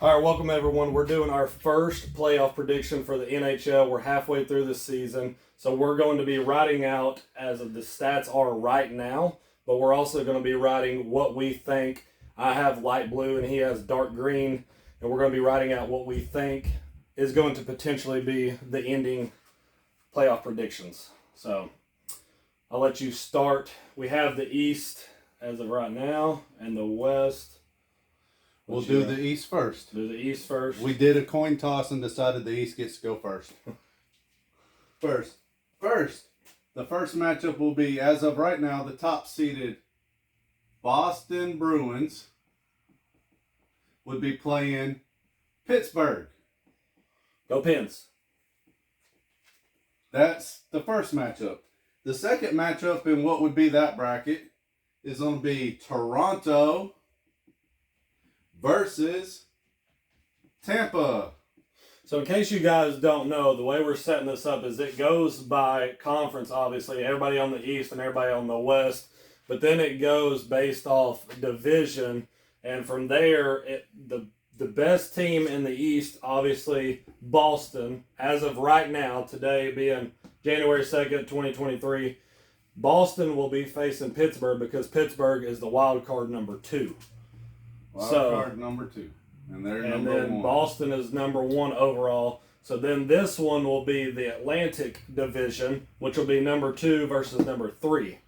All right, welcome everyone. We're doing our first playoff prediction for the NHL. We're halfway through the season, so we're going to be writing out as of the stats are right now, but we're also going to be writing what we think. I have light blue and he has dark green, and we're going to be writing out what we think is going to potentially be the ending playoff predictions. So I'll let you start. We have the East as of right now and the West. We'll do the East first. Do the East first. We did a coin toss and decided the East gets to go first. First. The first matchup will be, as of right now, the top seeded Boston Bruins would be playing Pittsburgh. Go Pens. That's the first matchup. The second matchup in what would be that bracket is going to be Toronto versus Tampa. So in case you guys don't know, the way we're setting this up is it goes by conference, obviously. Everybody on the East and everybody on the West. But then it goes based off division. And from there, the best team in the East, obviously, Boston. As of right now, today being January 2nd, 2023, Boston will be facing Pittsburgh because Pittsburgh is the wild card number 2. Wild card number 2. And they're number 1. And then Boston is number 1 overall. So then this one will be the Atlantic Division, which will be number 2 versus number 3.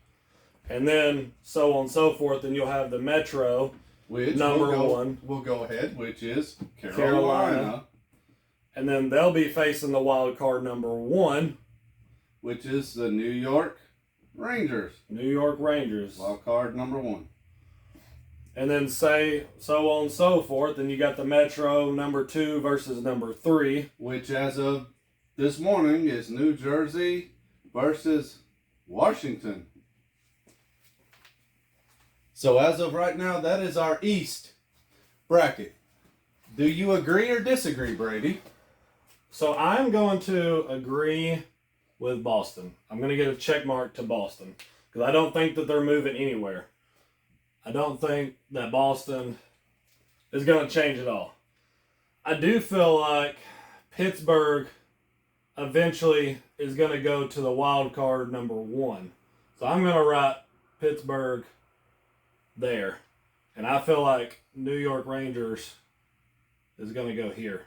And then so on and so forth. And you'll have the Metro, which number 1. We'll go ahead, which is Carolina. And then they'll be facing the wild card number 1. Which is the New York Rangers. New York Rangers. Wild card number 1. And then say so on and so forth. And you got the Metro number 2 versus number 3. Which as of this morning is New Jersey versus Washington. So as of right now, that is our East bracket. Do you agree or disagree, Brady? So I'm going to agree with Boston. I'm going to get a check mark to Boston. Because I don't think that they're moving anywhere. I don't think that Boston is going to change at all. I do feel like Pittsburgh eventually is going to go to the wild card number 1. So I'm going to write Pittsburgh there. And I feel like New York Rangers is going to go here.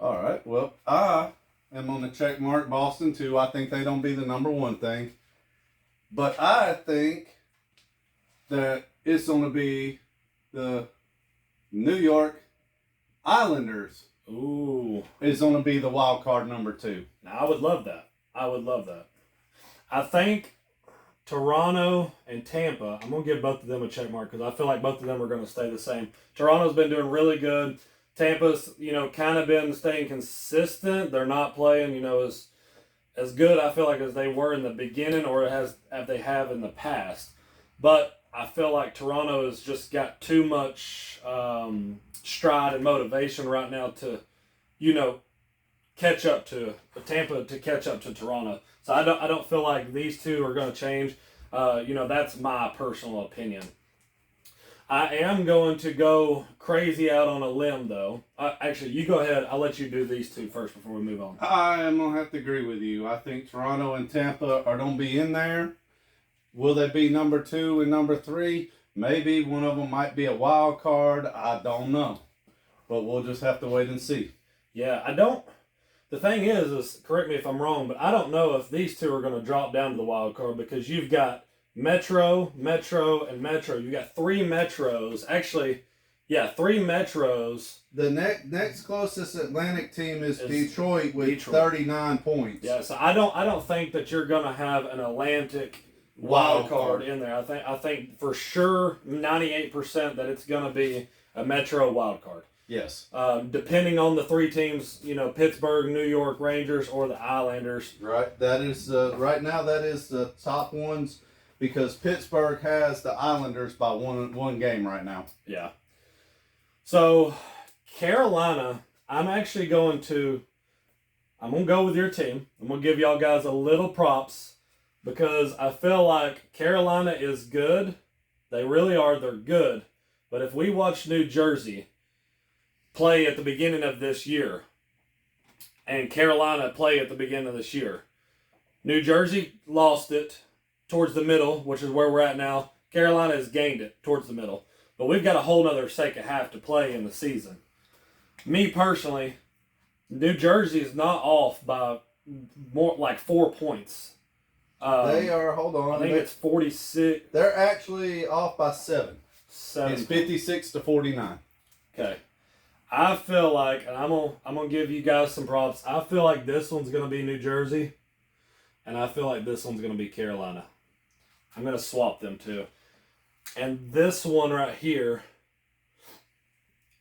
All right. Well, I am on the check mark Boston too. I think they don't be the number 1 thing. But I think that it's going to be the New York Islanders. Ooh. Is going to be the wild card number 2. Now, I would love that. I think Toronto and Tampa, I'm going to give both of them a check mark because I feel like both of them are going to stay the same. Toronto's been doing really good. Tampa's, kind of been staying consistent. They're not playing, as good, I feel like, as they were in the beginning or as they have in the past. But I feel like Toronto has just got too much stride and motivation right now to, catch up to Tampa, to catch up to Toronto. So I don't feel like these two are going to change. That's my personal opinion. I am going to go crazy out on a limb, though. Actually, you go ahead. I'll let you do these two first before we move on. I am going to have to agree with you. I think Toronto and Tampa are going to be in there. Will they be number 2 and number 3? Maybe one of them might be a wild card. I don't know. But we'll just have to wait and see. Yeah, I don't. The thing is, correct me if I'm wrong, but I don't know if these two are going to drop down to the wild card because you've got Metro, and Metro. You got 3 Metros. Actually, 3 Metros. The next closest Atlantic team is Detroit with 39 points. Yeah, so I don't think that you're going to have an Atlantic wild card in there. I think for sure 98% that it's going to be a Metro wild card. Yes. Depending on the 3 teams, Pittsburgh, New York Rangers, or the Islanders. Right. That is right now. That is the top ones because Pittsburgh has the Islanders by one game right now. Yeah. So Carolina, I'm going to go with your team. I'm going to give y'all guys a little props because I feel like Carolina is good. They really are. They're good. But if we watch New Jersey, play at the beginning of this year, and Carolina play at the beginning of this year. New Jersey lost it towards the middle, which is where we're at now. Carolina has gained it towards the middle. But we've got a whole other second half to play in the season. Me personally, New Jersey is not off by more like 4 points. They are, hold on. I think it's 46. They're actually off by 7. 7. It's 56-49. Okay. I feel like, and I'm gonna give you guys some props. I feel like this one's gonna be New Jersey, and I feel like this one's gonna be Carolina. I'm gonna swap them two. And this one right here,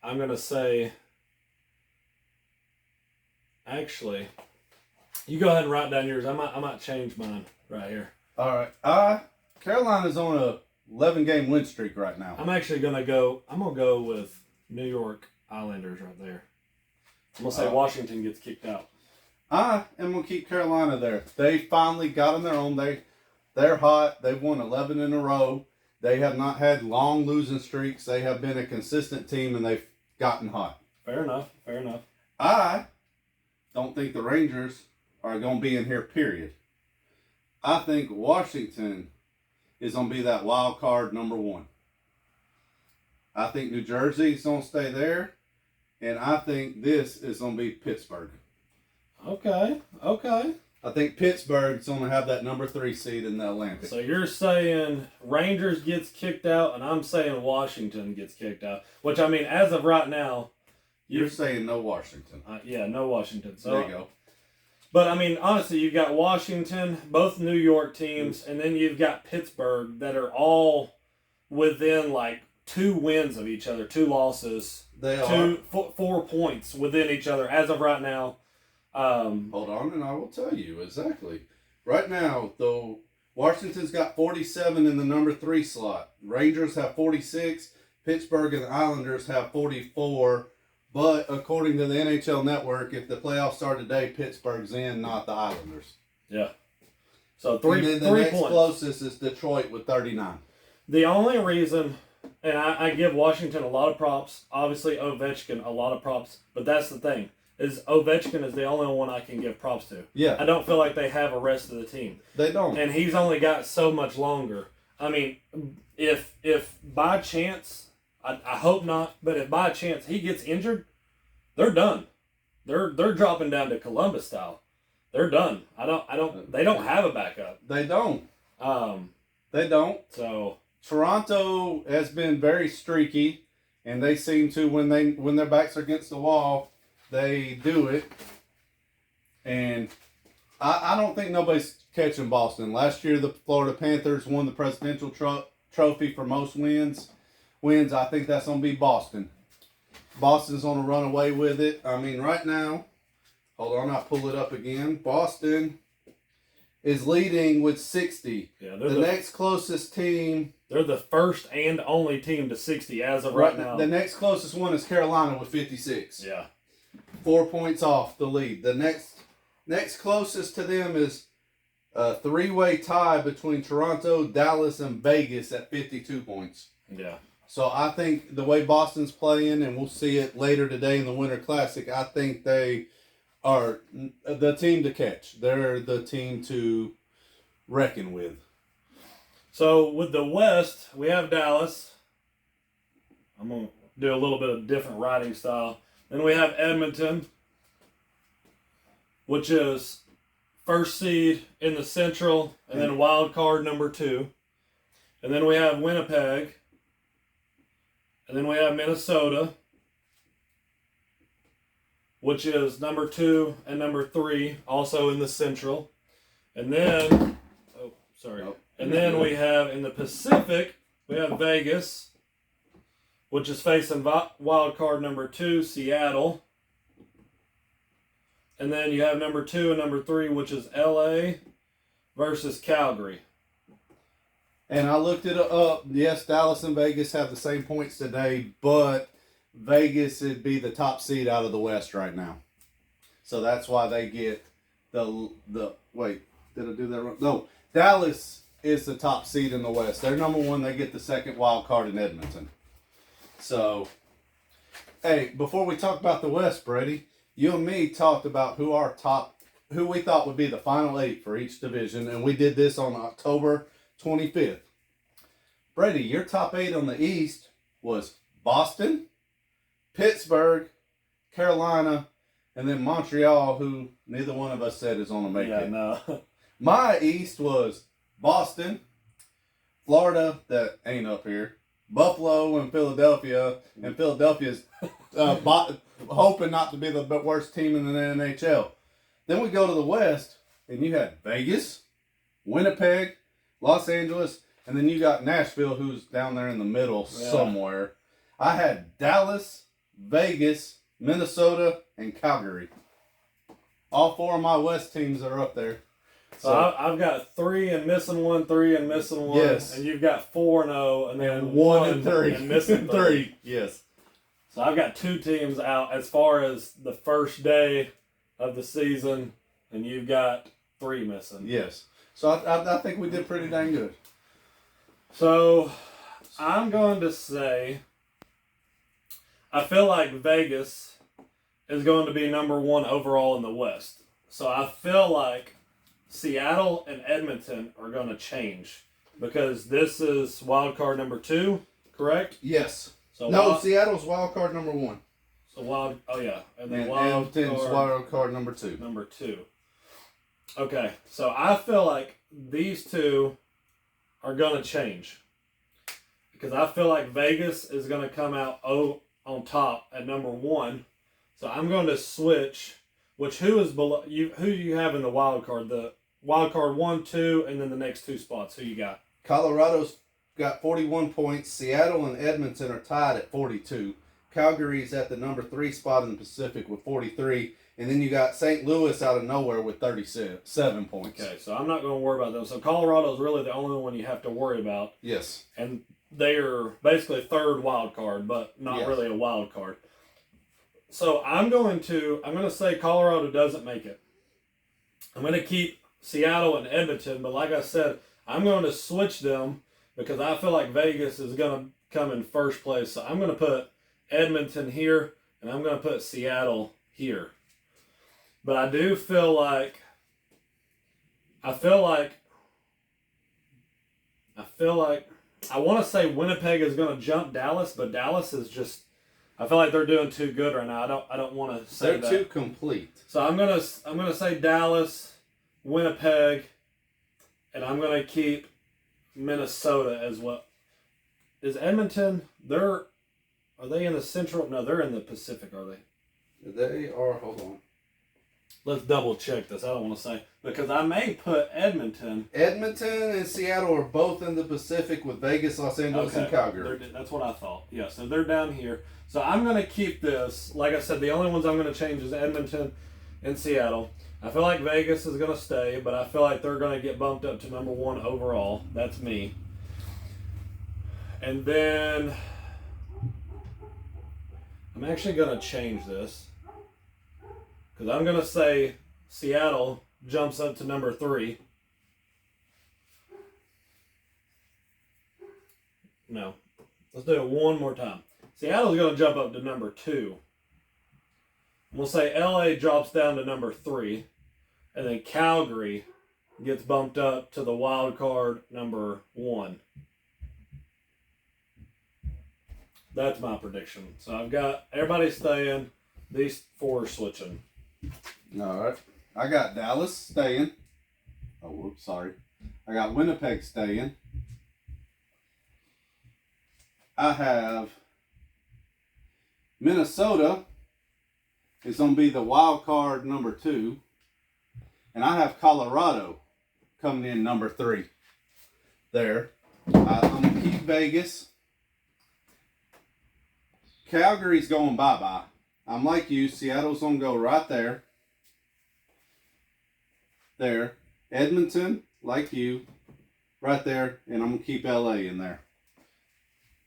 I'm gonna say. Actually, you go ahead and write down yours. I might change mine right here. All right. Carolina's on a 11-game win streak right now. I'm actually gonna go. I'm gonna go with New York Islanders right there. I'm gonna say Washington gets kicked out. I am gonna keep Carolina there. They finally got on their own. They're hot. They've won 11 in a row. They have not had long losing streaks. They have been a consistent team, and they've gotten hot. Fair enough. Fair enough. I don't think the Rangers are going to be in here, period. I think Washington is going to be that wild card number 1. I think New Jersey is going to stay there, and I think this is going to be Pittsburgh. Okay. I think Pittsburgh's going to have that number 3 seed in the Atlantic. So you're saying Rangers gets kicked out, and I'm saying Washington gets kicked out. Which, I mean, as of right now... You're saying no Washington. Yeah, no Washington. So, there you go. But, I mean, honestly, you've got Washington, both New York teams, and then you've got Pittsburgh that are all within, like, 2 wins of each other, 2 losses. They are. 4 points within each other as of right now. Hold on, and I will tell you exactly. Right now, though, Washington's got 47 in the number 3 slot. Rangers have 46. Pittsburgh and the Islanders have 44. But according to the NHL Network, if the playoffs start today, Pittsburgh's in, not the Islanders. Yeah. So 3 points. And then the next closest is Detroit with 39. The only reason, and I give Washington a lot of props, obviously Ovechkin a lot of props, but that's the thing, is Ovechkin is the only one I can give props to. Yeah. I don't feel like they have a rest of the team. They don't. And he's only got so much longer. I mean, if by chance, I hope not, but if by chance he gets injured, they're done. They're dropping down to Columbus style. They're done. They don't have a backup. They don't. They don't. So Toronto has been very streaky, and they seem to when their backs are against the wall, they do it. And I don't think nobody's catching Boston. Last year, the Florida Panthers won the Presidential Trophy for most wins. I think that's going to be Boston. Boston's going to run away with it. I mean, right now, hold on, I'll pull it up again. Boston is leading with 60. Yeah, the next closest team. They're the first and only team to 60 as of right now. The next closest one is Carolina with 56. Yeah. 4 points off the lead. The next closest to them is a 3-way tie between Toronto, Dallas, and Vegas at 52 points. Yeah. So I think the way Boston's playing, and we'll see it later today in the Winter Classic, I think they are the team to catch. They're the team to reckon with. So with the West, we have Dallas. I'm going to do a little bit of different writing style. Then we have Edmonton, which is first seed in the Central, and then wild card number 2. And then we have Winnipeg. And then we have Minnesota, which is number 2 and number 3, also in the Central. And then, And then we have in the Pacific, we have Vegas, which is facing wild card number 2, Seattle. And then you have number 2 and number 3, which is LA versus Calgary. And I looked it up. Yes, Dallas and Vegas have the same points today, but Vegas would be the top seed out of the West right now. So that's why they get the wait, did I do that wrong? No, Dallas is the top seed in the West. They're number 1. They get the second wild card in Edmonton. So Hey, before we talk about the West, Brady, you and me talked about who we thought would be the final 8 for each division, and we did this on October 25th. Brady, your top 8 on the East was Boston, Pittsburgh, Carolina, and then Montreal, who neither one of us said is going to make it. No. My East was Boston, Florida, that ain't up here, Buffalo, and Philadelphia. And Philadelphia's hoping not to be the worst team in the NHL. Then we go to the West, and you had Vegas, Winnipeg, Los Angeles, and then you got Nashville, who's down there in the middle somewhere. I had Dallas, Vegas, Minnesota, and Calgary. All 4 of my West teams are up there. So I've got 3 and missing 1, 3 and missing 1. Yes. And you've got 4 and 0, and then 1 and 3 and missing 3. Yes. So I've got 2 teams out as far as the first day of the season, and you've got 3 missing. Yes. So I think we did pretty dang good. So I'm going to say I feel like Vegas is going to be number 1 overall in the West. So I feel like Seattle and Edmonton are going to change because this is wild card number 2, correct? Yes. So Seattle's wild card number 1. So and then Edmonton's wild card number 2. Number 2. Okay, so I feel like these 2 are going to change because I feel like Vegas is going to come out on top at number 1. So I'm going to switch. Who is below you? Who you have in the wild card? The wild card 1, 2, and then the next 2 spots. Who you got? Colorado's got 41 points. Seattle and Edmonton are tied at 42. Calgary's at the number 3 spot in the Pacific with 43. And then you got St. Louis out of nowhere with 37 points. Okay, so I'm not going to worry about them. So Colorado's really the only one you have to worry about. Yes. And they are basically 3rd wild card, but not really a wild card. So I'm going to say Colorado doesn't make it. I'm going to keep Seattle and Edmonton, but like I said, I'm going to switch them because I feel like Vegas is going to come in first place. So I'm going to put Edmonton here, and I'm going to put Seattle here. But I do feel like I want to say Winnipeg is going to jump Dallas, but Dallas is just, I feel like they're doing too good right now. I don't want to say that. They're too complete. So I'm gonna say Dallas, Winnipeg, and I'm gonna keep Minnesota as well. Is Edmonton? Are they in the Central? No, they're in the Pacific. Are they? They are. Hold on. Let's double check this. I don't want to say because I may put Edmonton. Edmonton and Seattle are both in the Pacific with Vegas, Los Angeles, and Calgary. That's what I thought. Yeah, so they're down here. So I'm going to keep this. Like I said, the only ones I'm going to change is Edmonton and Seattle. I feel like Vegas is going to stay, but I feel like they're going to get bumped up to number 1 overall. That's me. And then I'm actually going to change this. Because I'm going to say Seattle jumps up to number 3. No. Let's do it one more time. Seattle's going to jump up to number 2. We'll say LA drops down to number 3. And then Calgary gets bumped up to the wild card number 1. That's my prediction. So I've got everybody staying. These 4 are switching. All right. I got Dallas staying. Oh, whoops, sorry. I got Winnipeg staying. I have Minnesota is going to be the wild card number 2. And I have Colorado coming in number 3. There. I'm going to keep Vegas. Calgary's going bye-bye. I'm like you. Seattle's going to go right there. There. Edmonton, like you, right there. And I'm going to keep LA in there.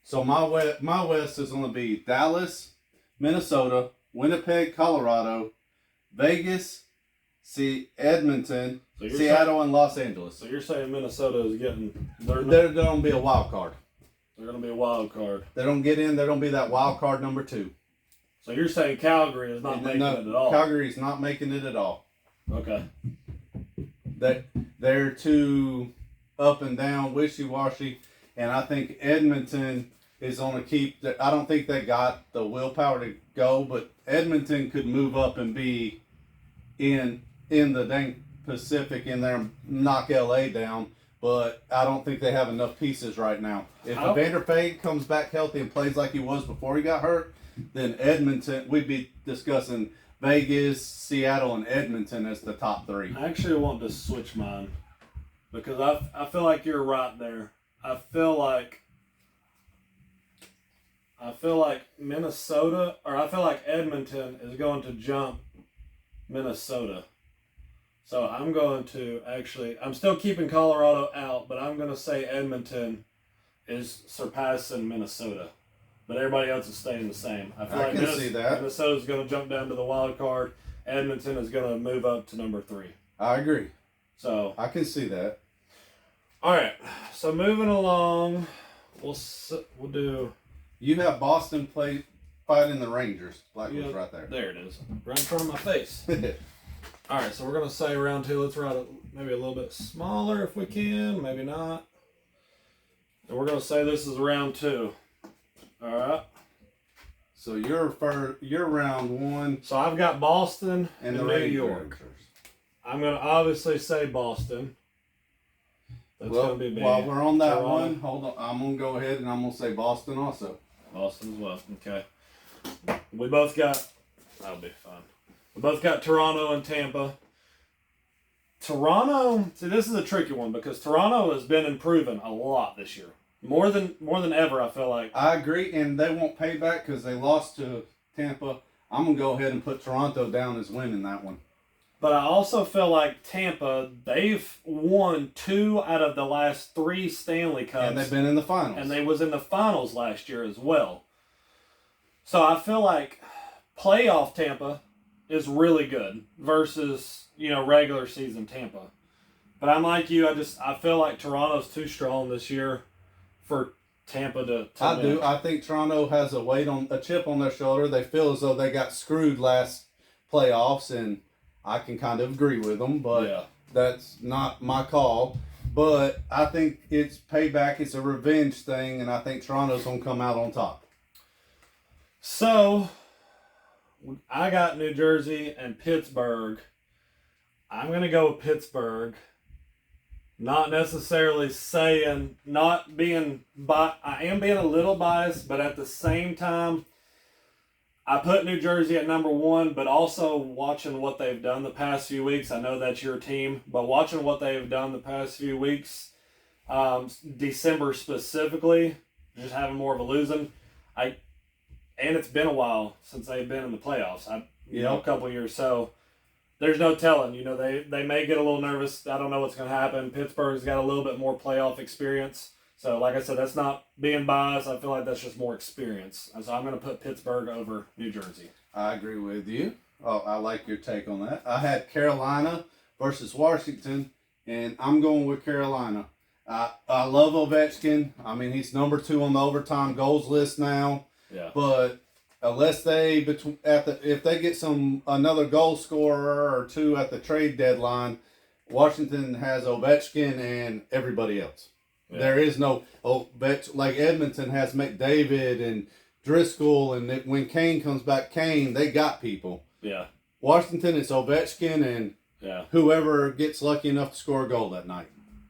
So my West is going to be Dallas, Minnesota, Winnipeg, Colorado, Vegas, Edmonton, Seattle, and Los Angeles. So you're saying Minnesota is getting... They're going to be a wild card. They're going to be a wild card. They don't get in. They're going to be that wild card number 2. So you're saying Calgary is not making it at all? Calgary's not making it at all. Okay. They're too up and down, wishy-washy, and I think Edmonton is going to keep. I don't think they got the willpower to go, but Edmonton could move up and be in the dang Pacific in there and knock LA down. But I don't think they have enough pieces right now. If Evander Fay comes back healthy and plays like he was before he got hurt, then Edmonton, we'd be discussing Vegas, Seattle, and Edmonton as the top three. I actually want to switch mine because I feel like you're right there. I feel like Minnesota, or I feel like Edmonton is going to jump Minnesota. So I'm going to I'm still keeping Colorado out, but I'm going to say Edmonton is surpassing Minnesota. But everybody else is staying the same. I feel like can see that. Minnesota's going to jump down to the wild card. Edmonton is going to move up to number 3. I agree. So I can see that. All right. So moving along, we'll do. You have Boston fighting the Rangers. Black one's right there. There it is, right in front of my face. All right. So we're going to say round 2. Let's write it maybe a little bit smaller if we can. Maybe not. And we're going to say this is round 2. All right. So you're round 1. So I've got Boston and the New York. I'm going to obviously say Boston. That's going to be big. While we're on that Toronto. one, hold on. I'm going to go ahead and I'm going to say Boston also. Boston as well. Okay. We both got. That'll be fun. We both got Toronto and Tampa. Toronto. See, this is a tricky one because Toronto has been improving a lot this year. More than ever, I feel like. I agree, and they won't pay back because they lost to Tampa. I'm going to go ahead and put Toronto down as winning that one. But I also feel like Tampa, they've won 2 out of the last 3 Stanley Cups. And they've been in the finals. And they was in the finals last year as well. So I feel like playoff Tampa is really good versus, regular season Tampa. But I'm like you, I feel like Toronto's too strong this year for Tampa to I win. do. I think Toronto has a chip on their shoulder. They feel as though they got screwed last playoffs, and I can kind of agree with them, but that's not my call. But I think it's payback. It's a revenge thing, and I think Toronto's going to come out on top. So, I got New Jersey and Pittsburgh. I'm going to go with Pittsburgh. Not necessarily saying, I am being a little biased, but at the same time, I put New Jersey at number 1, but also watching what they've done the past few weeks. I know that's your team, but watching what they've done the past few weeks, December specifically, just having more of a losing. And it's been a while since they've been in the playoffs. A couple of years. So there's no telling. They may get a little nervous. I don't know what's going to happen. Pittsburgh's got a little bit more playoff experience. So, like I said, that's not being biased. I feel like that's just more experience. So I'm going to put Pittsburgh over New Jersey. I agree with you. Oh, I like your take on that. I had Carolina versus Washington, and I'm going with Carolina. I love Ovechkin. I mean, he's number 2 on the overtime goals list now. Yeah. But unless if they get another goal scorer or 2 at the trade deadline, Washington has Ovechkin and everybody else. Yeah. There is no like Edmonton has McDavid and Driscoll, and when Kane comes back, they got people. Yeah. Washington, it's Ovechkin and whoever gets lucky enough to score a goal that night.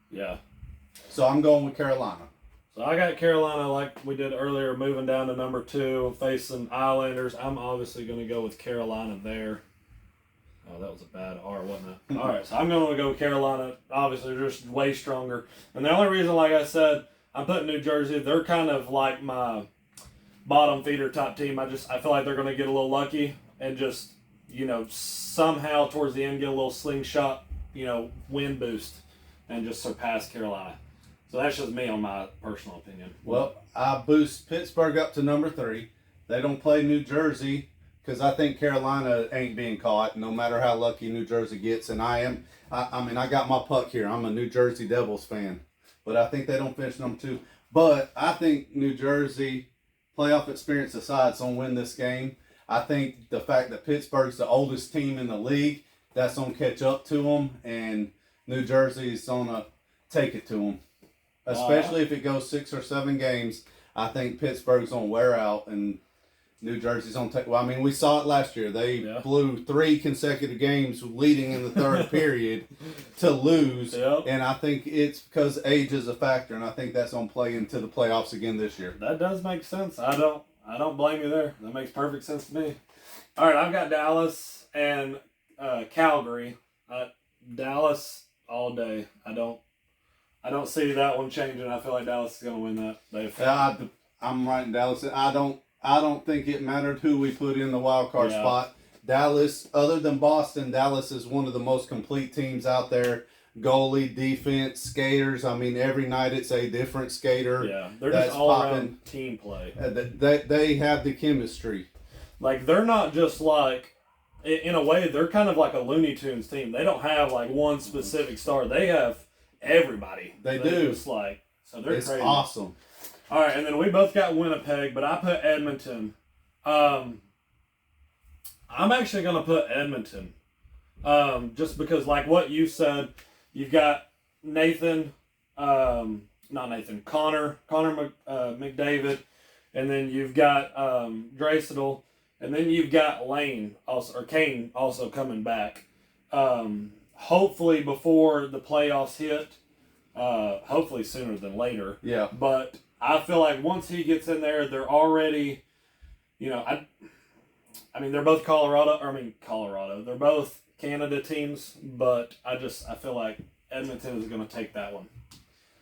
Yeah. So I'm going with Carolina. So I got Carolina like we did earlier, moving down to number 2, facing Islanders. I'm obviously going to go with Carolina there. Oh, that was a bad R, wasn't it? All right, so I'm going to go with Carolina. Obviously, they're just way stronger. And the only reason, like I said, I'm putting New Jersey, they're kind of like my bottom feeder type team. I feel like they're going to get a little lucky and just, somehow towards the end get a little slingshot, win boost and just surpass Carolina. So that's just me on my personal opinion. Well, I boost Pittsburgh up to number 3. They don't play New Jersey because I think Carolina ain't being caught no matter how lucky New Jersey gets. And I got my puck here. I'm a New Jersey Devils fan. But I think they don't finish number 2. But I think New Jersey, playoff experience aside, is going to win this game. I think the fact that Pittsburgh's the oldest team in the league, that's going to catch up to them, and New Jersey's going to take it to them. Especially if it goes 6 or 7 games, I think Pittsburgh's going to wear out, and New Jersey's going to take... Well, I mean, we saw it last year. They blew 3 consecutive games leading in the third period to lose, and I think it's because age is a factor, and I think that's going to play into the playoffs again this year. That does make sense. I don't blame you there. That makes perfect sense to me. All right, I've got Dallas and Calgary. Dallas all day. I don't see that one changing. I feel like Dallas is going to win that. I'm writing Dallas. I don't think it mattered who we put in the wild card spot. Dallas, other than Boston, Dallas is one of the most complete teams out there. Goalie, defense, skaters. I mean, every night it's a different skater. Yeah, they're just all around team play. They have the chemistry. Like, they're not just like, in a way, they're kind of like a Looney Tunes team. They don't have like one specific star. They have everybody. They do. Just like, so they're it's crazy. Awesome. All right, and then we both got Winnipeg, but I put Edmonton. I'm actually going to put Edmonton. Just because, like what you said, you've got Connor McDavid, and then you've got Draisaitl, and then you've got Kane also coming back. Hopefully before the playoffs hit, hopefully sooner than later. Yeah. But I feel like once he gets in there, they're already, I mean, they're both Colorado. They're both Canada teams, but I feel like Edmonton is going to take that one.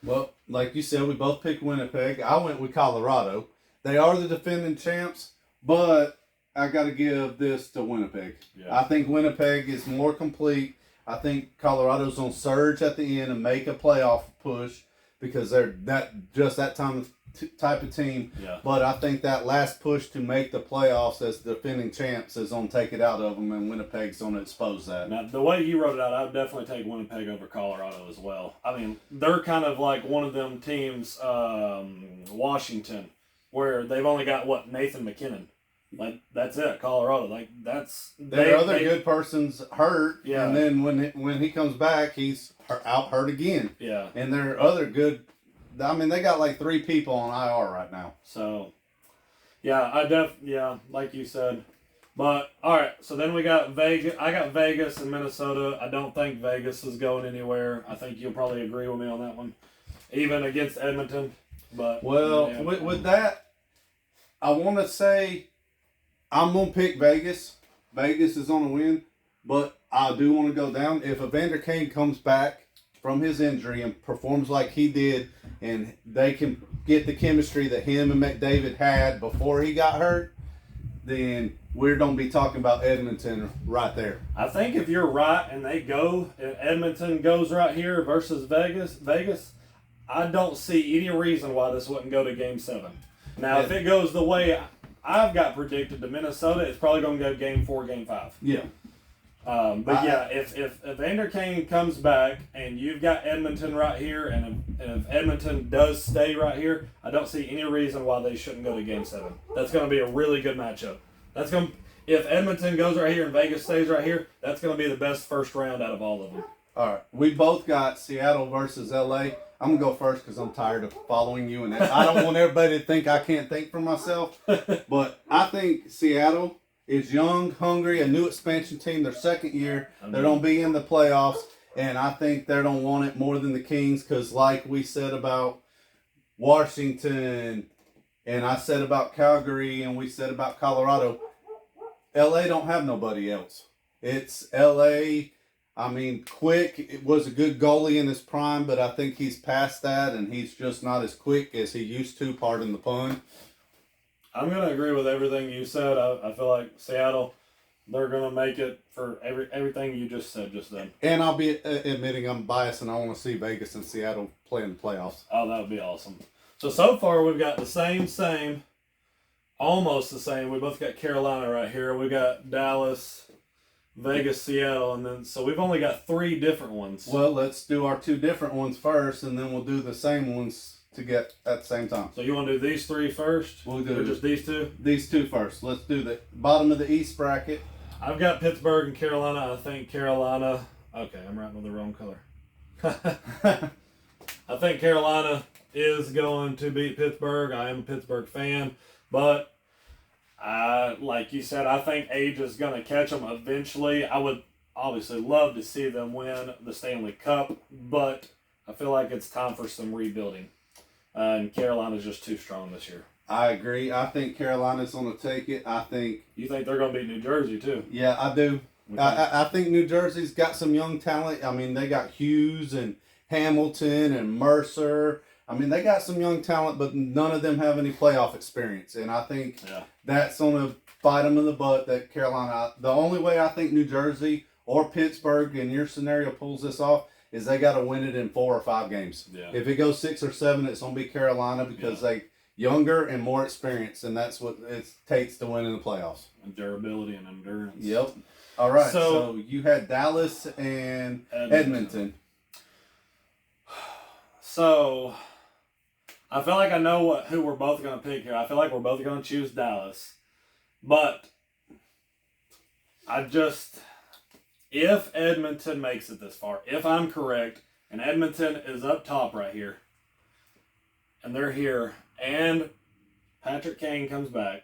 Well, like you said, we both picked Winnipeg. I went with Colorado. They are the defending champs, but I got to give this to Winnipeg. Yeah. I think Winnipeg is more complete. I think Colorado's on surge at the end and make a playoff push because they're that type of team. Yeah. But I think that last push to make the playoffs as defending champs is going to take it out of them, and Winnipeg's going to expose that. Now, the way you wrote it out, I would definitely take Winnipeg over Colorado as well. I mean, they're kind of like one of them teams, Washington, where they've only got, Nathan McKinnon. Like, that's it, Colorado. Like, that's... Their other good person's hurt, yeah. And then when he comes back, he's out hurt again. Yeah. And their other good... I mean, they got like 3 people on IR right now. So, like you said. But, all right, so then we got Vegas. I got Vegas and Minnesota. I don't think Vegas is going anywhere. I think you'll probably agree with me on that one. Even against Edmonton. But with that, I want to say I'm going to pick Vegas. Vegas is going to win. But I do want to go down. If Evander Kane comes back from his injury and performs like he did, and they can get the chemistry that him and McDavid had before he got hurt, then we're going to be talking about Edmonton right there. I think if you're right and Edmonton goes right here versus Vegas, I don't see any reason why this wouldn't go to Game 7. Now, if it goes the way I've got predicted to Minnesota, it's probably going to go Game 4, Game 5. Yeah. If Evander Kane comes back and you've got Edmonton right here, and if Edmonton does stay right here, I don't see any reason why they shouldn't go to Game 7. That's going to be a really good matchup. If Edmonton goes right here and Vegas stays right here, that's going to be the best first round out of all of them. All right, we both got Seattle versus LA. I'm going to go first because I'm tired of following you, and I don't want everybody to think I can't think for myself. But I think Seattle is young, hungry, a new expansion team, their second year. They're going to be in the playoffs, and I think they don't want it more than the Kings because like we said about Washington, and I said about Calgary, and we said about Colorado, LA don't have nobody else. It's LA. I mean, Quick was a good goalie in his prime, but I think he's past that, and he's just not as quick as he used to, pardon the pun. I'm going to agree with everything you said. I feel like Seattle, they're going to make it for everything you just said just then. And I'll be admitting I'm biased, and I want to see Vegas and Seattle play in the playoffs. Oh, that would be awesome. So far we've got the same, almost the same. We both got Carolina right here. We got Dallas, Vegas, Seattle, and then so we've only got 3 different ones. Well, let's do our 2 different ones first, and then we'll do the same ones to get at the same time. So you want to do these three first? We'll do or just these two? These two first. Let's do the bottom of the East bracket. I've got Pittsburgh and Carolina. I think Carolina. Okay, I'm writing with the wrong color. I think Carolina is going to beat Pittsburgh. I am a Pittsburgh fan, but like you said, I think age is going to catch them eventually. I would obviously love to see them win the Stanley Cup, but I feel like it's time for some rebuilding. And Carolina's just too strong this year. I agree. I think Carolina's going to take it. You think they're going to beat New Jersey too? Yeah, I do. Okay. I think New Jersey's got some young talent. I mean, they got Hughes and Hamilton and Mercer. I mean, they got some young talent, but none of them have any playoff experience. And I think that's going to bite them in the butt that Carolina. The only way I think New Jersey or Pittsburgh in your scenario pulls this off is they got to win it in 4 or 5 games. Yeah. If it goes 6 or 7, it's going to be Carolina because they younger and more experienced, and that's what it takes to win in the playoffs. And durability and endurance. Yep. All right. So So you had Dallas and Edmonton. So I feel like I know who we're both going to pick here. I feel like we're both going to choose Dallas. But if Edmonton makes it this far, if I'm correct, and Edmonton is up top right here, and they're here, and Patrick Kane comes back,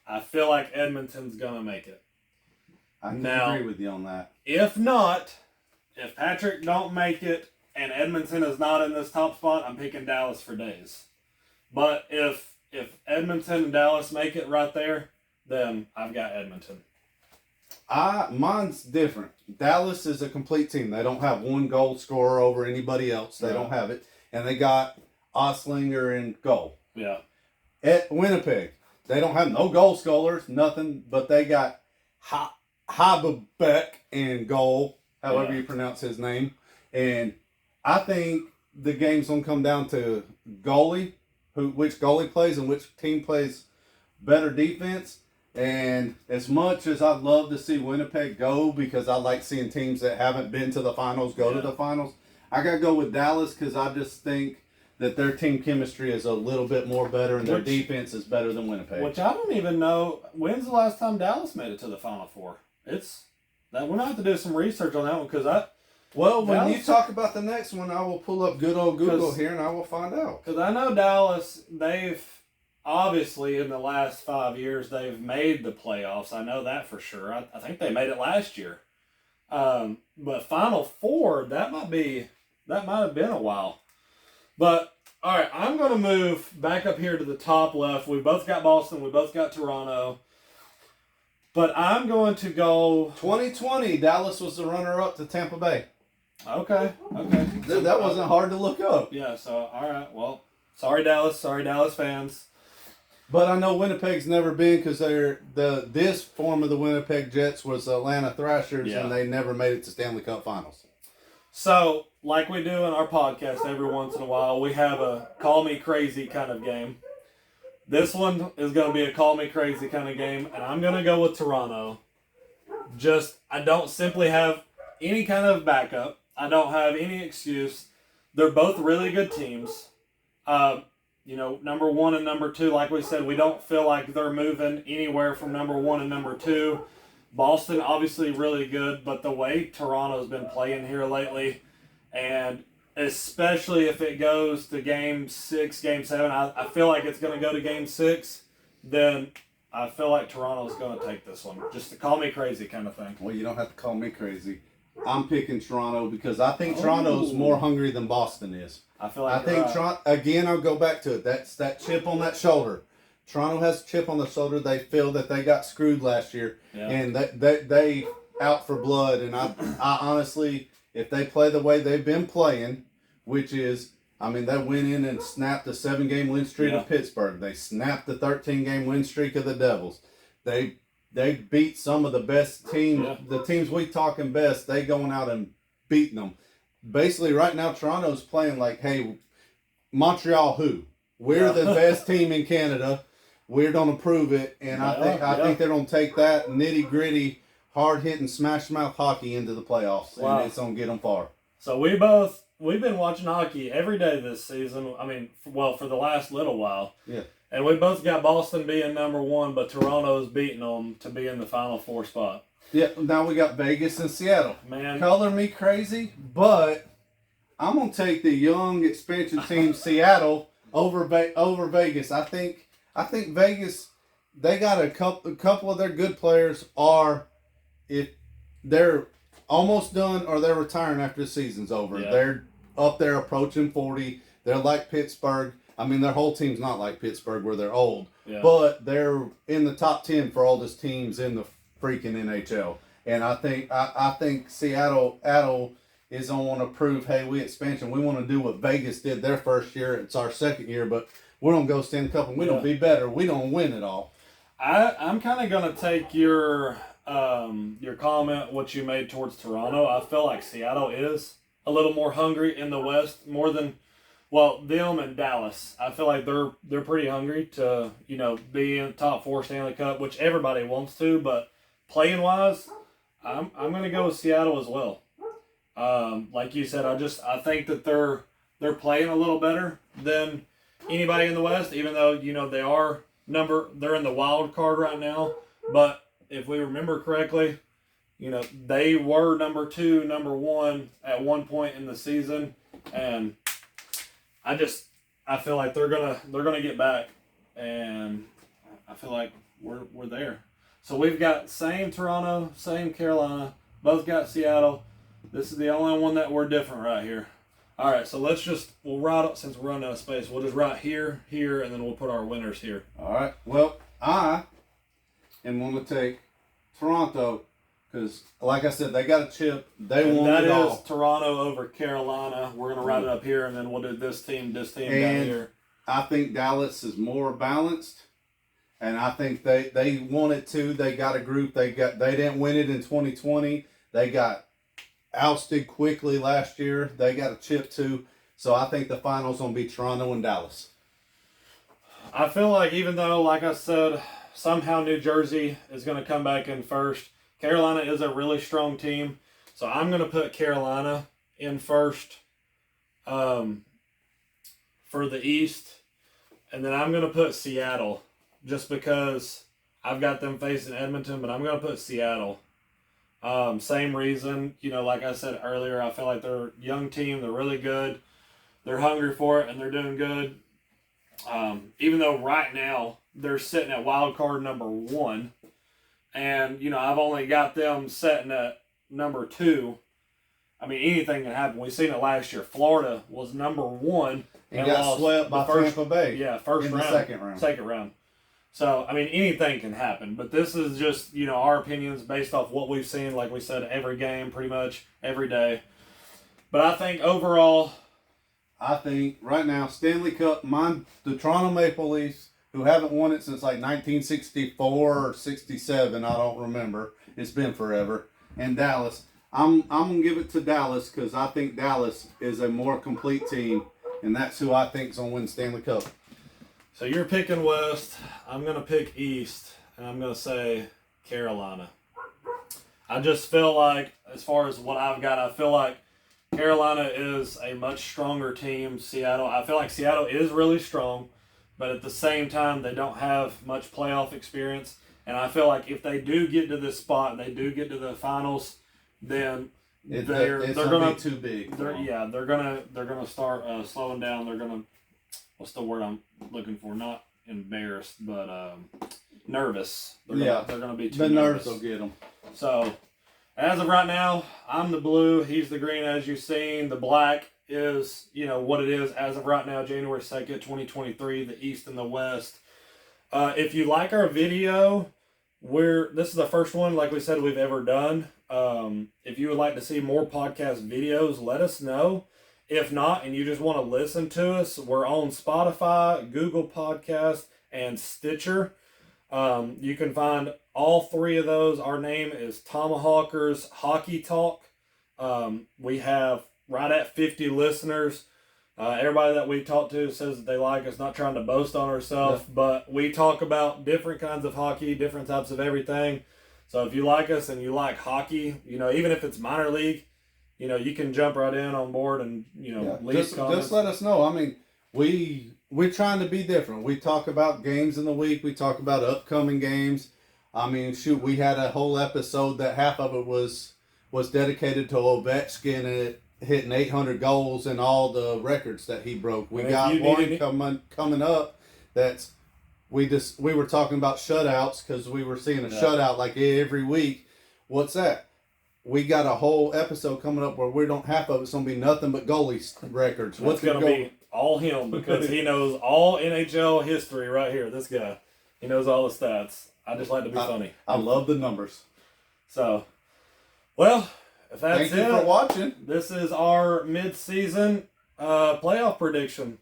I feel like Edmonton's going to make it. I can agree with you on that. If not, if Patrick don't make it, and Edmonton is not in this top spot, I'm picking Dallas for days. But if Edmonton and Dallas make it right there, then I've got Edmonton. Mine's different. Dallas is a complete team. They don't have one goal scorer over anybody else. They don't have it. And they got Oslinger in goal. Yeah. At Winnipeg, they don't have no goal scorers, nothing, but they got Habebeck in goal, however you pronounce his name. And I think the game's going to come down to goalie, which goalie plays and which team plays better defense. And as much as I'd love to see Winnipeg go, because I like seeing teams that haven't been to the finals go to the finals, I got to go with Dallas because I just think that their team chemistry is a little bit more better and their defense is better than Winnipeg. Which I don't even know. When's the last time Dallas made it to the Final Four? We're going to have to do some research on that one because when you talk about the next one, I will pull up good old Google here and I will find out. Because I know Dallas, they've obviously in the last 5 years, they've made the playoffs. I know that for sure. I think they made it last year. But Final Four, that might have been a while. But, all right, I'm going to move back up here to the top left. We both got Boston. We both got Toronto. But I'm going to go... 2020, Dallas was the runner-up to Tampa Bay. Okay. That wasn't hard to look up. Yeah, so, all right. Well, sorry, Dallas. Sorry, Dallas fans. But I know Winnipeg's never been because this form of the Winnipeg Jets was Atlanta Thrashers, and they never made it to Stanley Cup Finals. So, like we do in our podcast every once in a while, we have a call me crazy kind of game. This one is going to be a call me crazy kind of game, and I'm going to go with Toronto. I don't simply have any kind of backup. I don't have any excuse. They're both really good teams. Number 1 and number 2, like we said, we don't feel like they're moving anywhere from number 1 and number 2. Boston, obviously really good, but the way Toronto's been playing here lately, and especially if it goes to Game 6, Game 7, I feel like it's going to go to Game 6, then I feel like Toronto's going to take this one. Just to call me crazy kind of thing. Well, you don't have to call me crazy. I'm picking Toronto because I think Toronto's more hungry than Boston is. I feel like Toronto, again, I'll go back to it. That's that chip on that shoulder. Toronto has a chip on the shoulder. They feel that they got screwed last year, and they out for blood. And I honestly, if they play the way they've been playing, which is, they went in and snapped the 7-game win streak of Pittsburgh. They snapped the 13-game win streak of the Devils. They beat some of the best teams, the teams we talking best. They going out and beating them. Basically, right now, Toronto's playing like, hey, Montreal who? We're the best team in Canada. We're going to prove it. And I think they're going to take that nitty-gritty, hard-hitting, smash-mouth hockey into the playoffs. And it's going to get them far. So we both we've been watching hockey every day this season. I mean, for the last little while. Yeah. And we both got Boston being number one, but Toronto's beating them to be in the Final Four spot. Yeah, now we got Vegas and Seattle. Man. Color me crazy, but I'm going to take the young expansion team Seattle over Vegas. I think Vegas, they got a couple of their good players if they're almost done or they're retiring after the season's over. Yeah. They're up there approaching 40. They're like Pittsburgh. I mean, their whole team's not like Pittsburgh where they're old, but they're in the top 10 for oldest teams in the freaking NHL. And I think Seattle is going to want to prove, hey, we expansion. We want to do what Vegas did their first year. It's our second year, but we're going to go Stanley Cup and we don't be better. We don't win it all. I'm kind of going to take your comment, what you made towards Toronto. I feel like Seattle is a little more hungry in the West, more than, them and Dallas. I feel like they're pretty hungry to, be in the top 4 Stanley Cup, which everybody wants to, but playing wise, I'm going to go with Seattle as well. Like you said, I think that they're playing a little better than anybody in the West, even though, they're in the wild card right now. But if we remember correctly, they were number 2, number 1 at one point in the season, and I feel like they're gonna get back, and I feel like we're there. So we've got same Toronto, same Carolina, both got Seattle. This is the only one that we're different right here. All right, so we'll write up, since we're running out of space, we'll just write here, and then we'll put our winners here. All right. Well, I am going to take Toronto because, like I said, they got a chip. They won it all. That is Toronto over Carolina. We're going to write it up here, and then we'll do this team down here. I think Dallas is more balanced, and I think they won it too. They got a group. They didn't win it in 2020. They got ousted quickly last year. They got a chip too. So I think the finals going to be Toronto and Dallas. I feel like even though, like I said, somehow New Jersey is going to come back in first, Carolina is a really strong team. So I'm going to put Carolina in first for the East. And then I'm going to put Seattle just because I've got them facing Edmonton, but I'm going to put Seattle. Same reason, like I said earlier, I feel like they're a young team. They're really good. They're hungry for it, and they're doing good. Even though right now they're sitting at wild card number 1, and I've only got them sitting at number 2. I mean, anything can happen. We've seen it last year. Florida was number 1 and got swept by Tampa Bay. Yeah, first round, second round. So, I mean, anything can happen. But this is just, our opinions based off what we've seen, like we said, every game, pretty much, every day. But I think overall... I think right now, Stanley Cup, the Toronto Maple Leafs, who haven't won it since like 1964 or 67, I don't remember. It's been forever. And Dallas. I'm going to give it to Dallas because I think Dallas is a more complete team. And that's who I think is going to win Stanley Cup. So you're picking West. I'm going to pick East, and I'm going to say Carolina. I just feel like, as far as what I've got, I feel like Carolina is a much stronger team. I feel like Seattle is really strong, but at the same time, they don't have much playoff experience. And I feel like if they do get to this spot, and they do get to the finals, then they're going to be too big. They're gonna start slowing down. They're gonna, what's the word I'm looking for? Not embarrassed, but nervous. They're gonna be too nervous. The nerves will get them. So, as of right now, I'm the blue. He's the green, as you've seen. The black is, what it is as of right now, January 2nd, 2023, the East and the West. If you like our video, this is the first one, like we said, we've ever done. If you would like to see more podcast videos, let us know. If not, and you just want to listen to us, we're on Spotify, Google Podcasts, and Stitcher. You can find all 3 of those. Our name is Tomahawkers Hockey Talk. We have right at 50 listeners. Everybody that we talk to says that they like us, not trying to boast on ourselves, but we talk about different kinds of hockey, different types of everything. So if you like us and you like hockey, even if it's minor league, you can jump right in on board and leave just comments. let us know. I mean, we're trying to be different. We talk about games in the week. We talk about upcoming games. I mean, shoot, we had a whole episode that half of it was dedicated to Ovechkin hitting 800 goals and all the records that he broke. We got one coming up that's we were talking about shutouts because we were seeing a shutout like every week. What's that? We got a whole episode coming up where we don't half of it's gonna be nothing but goalie records. What's gonna be all him because he knows all NHL history right here. This guy, he knows all the stats. I just like to be funny. I love the numbers. So, well, if that's Thank you for watching. This is our mid-season playoff prediction.